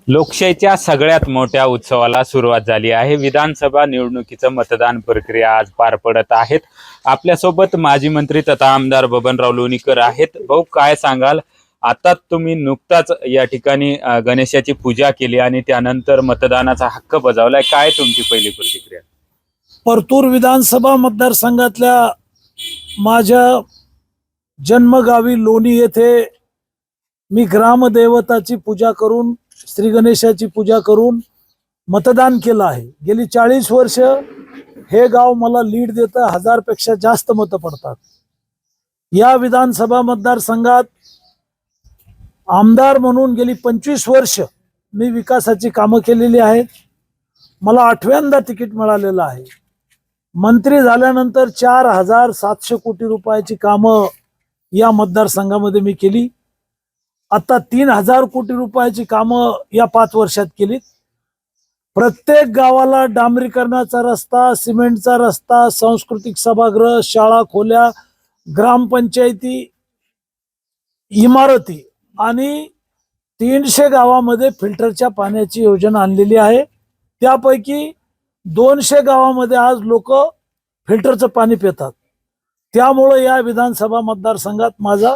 लोकशाहीच्या सगळ्यात मोठ्या उत्सवाला सुरुवात झाली आहे। विधानसभा निवडणुकीचं मतदान प्रक्रिया आज पार पडत आहेत। आपल्यासोबत माजी मंत्री तथा आमदार बबनराव लोणीकर आहेत। भाऊ, काय सांगाल? आता तुम्ही नुकताच या ठिकाणी गणेशाची पूजा केली आणि त्यानंतर मतदानाचा हक्क बजावलाय, काय तुमची पहिली प्रतिक्रिया? परतूर विधानसभा मतदारसंघातल्या माझ्या जन्मगावी लोणी येथे मी ग्रामदेवताची पूजा करून, श्री गणेशाची पूजा करून मतदान केलं आहे। गेली 40 वर्ष हे गाव मला लीड देतं, 1000 पेक्षा जास्त मतं पडतात। या विधानसभा मतदारसंघात आमदार म्हणून गेली 25 वर्ष मी विकासाची कामं केलेली आहेत। मला 8व्यांदा तिकीट मिळालेलं आहे। मंत्री झाल्यानंतर 4700 कोटी रुपयाची कामं या मतदारसंघामध्ये मी केली। आता 3000 कोटी रुपयाची कामं या 5 वर्षात केलीत। प्रत्येक गावाला डांबरीकरणाचा रस्ता, सिमेंटचा रस्ता, सांस्कृतिक सभागृह, शाळा खोल्या, ग्रामपंचायती, इमारती आणि 300 गावामध्ये फिल्टरच्या पाण्याची योजना आणलेली आहे। त्यापैकी 200 गावामध्ये आज लोक फिल्टरचं पाणी पितात। त्यामुळे या विधानसभा मतदारसंघात माझा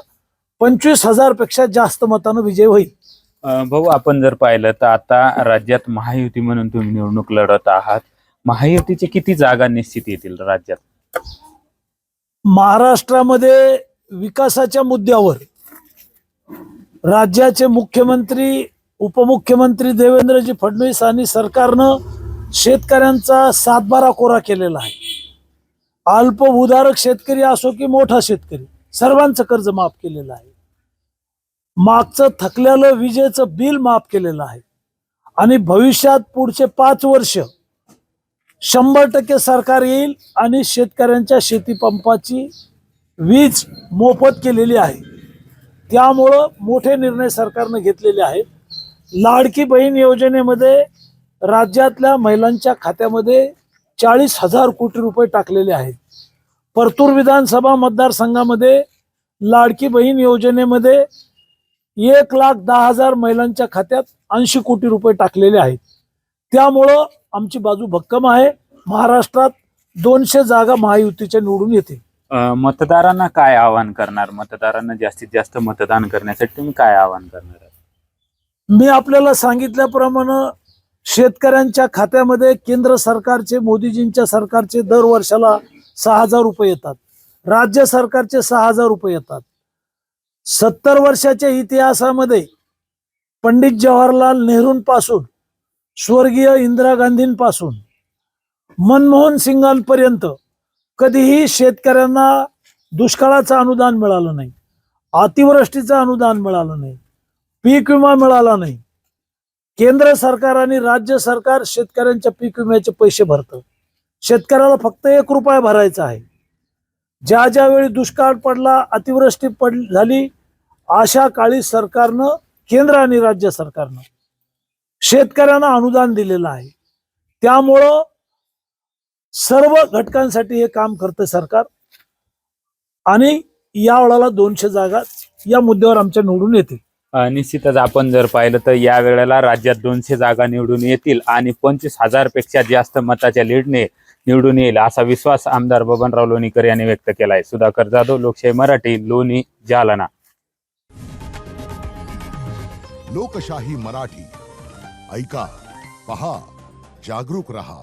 25,000 पेक्षा जास्त मतानं विजय होईल। भाऊ, आपण जर पाहिलं तर आता राज्यात महायुती म्हणून तुम्ही निवडणूक लढत आहात। महायुतीचे किती जागा निश्चित येतील राज्यात? महाराष्ट्रामध्ये विकासाच्या मुद्द्यावर राज्याचे मुख्यमंत्री, उपमुख्यमंत्री देवेंद्रजी फडणवीस आणि सरकारनं शेतकऱ्यांचा सातबारा कोरा केलेला आहे। अल्पभूधारक शेतकरी असो की मोठा शेतकरी, सर्वांचं कर्ज माफ केलेलं आहे। मागचं थकलेलं विजेचं बिल माफ केलेलं आहे आणि भविष्यात पुढचे 5 वर्ष 100% सरकार येईल आणि शेतकऱ्यांच्या शेतीपंपाची वीज मोफत केलेली आहे। त्यामुळं मोठे निर्णय सरकारने घेतलेले आहेत। लाडकी बहीण योजनेमध्ये राज्यातल्या महिलांच्या खात्यामध्ये 40,000 कोटी रुपये टाकलेले आहेत। परतूर विधानसभा मतदारसंघामध्ये लाडकी बहीण योजनेमध्ये 1,10,000 महिलांच्या खात्यात 80 कोटी रुपये टाकलेले आहेत। त्यामुळं आमची बाजू भक्कम आहे। महाराष्ट्रात 200 जागा महायुतीच्या निवडून येतील। मतदारांना काय आवाहन करणार? मतदारांना जास्तीत जास्त मतदान करण्यासाठी तुम्ही काय आवाहन करणार? मी आपल्याला सांगितल्याप्रमाणे शेतकऱ्यांच्या खात्यामध्ये केंद्र सरकारचे, मोदीजींच्या सरकारचे दर वर्षाला 6,000 रुपये येतात। राज्य सरकारचे 6,000 रुपये येतात। 70 वर्षाच्या इतिहासामध्ये पंडित जवाहरलाल नेहरूंपासून, स्वर्गीय इंदिरा गांधींपासून, मनमोहन सिंगांपर्यंत कधीही शेतकऱ्यांना दुष्काळाचं अनुदान मिळालं नाही, अतिवृष्टीचं अनुदान मिळालं नाही, पीक विमा मिळाला नाही। केंद्र सरकार आणि राज्य सरकार शेतकऱ्यांच्या पीक विम्याचे पैसे भरतं। शेतकऱ्याला फक्त 1 रुपया भरायचा आहे। ज्या ज्या वेळी दुष्काळ पडला, अतिवृष्टी झाली, अशा काळी सरकारनं, केंद्र आणि राज्य सरकारनं शेतकऱ्यांना अनुदान दिलेलं आहे। त्यामुळं सर्व घटकांसाठी हे काम करतं सरकार आणि या वेळेला 200 जागा या मुद्द्यावर आमच्या निवडून येतील। निश्चितच आपण जर पाहिलं तर या वेळेला राज्यात 200 जागा निवडून येतील आणि 25,000 पेक्षा जास्त मताच्या लीडने निवडून येईल असा विश्वास आमदार बबनराव लोणीकर यांनी व्यक्त केला आहे। सुधाकर जाधव, लोकशाही मराठी, लोणी, जालना। लोकशाही मराठी, ऐका, पहा, जागरूक रहा।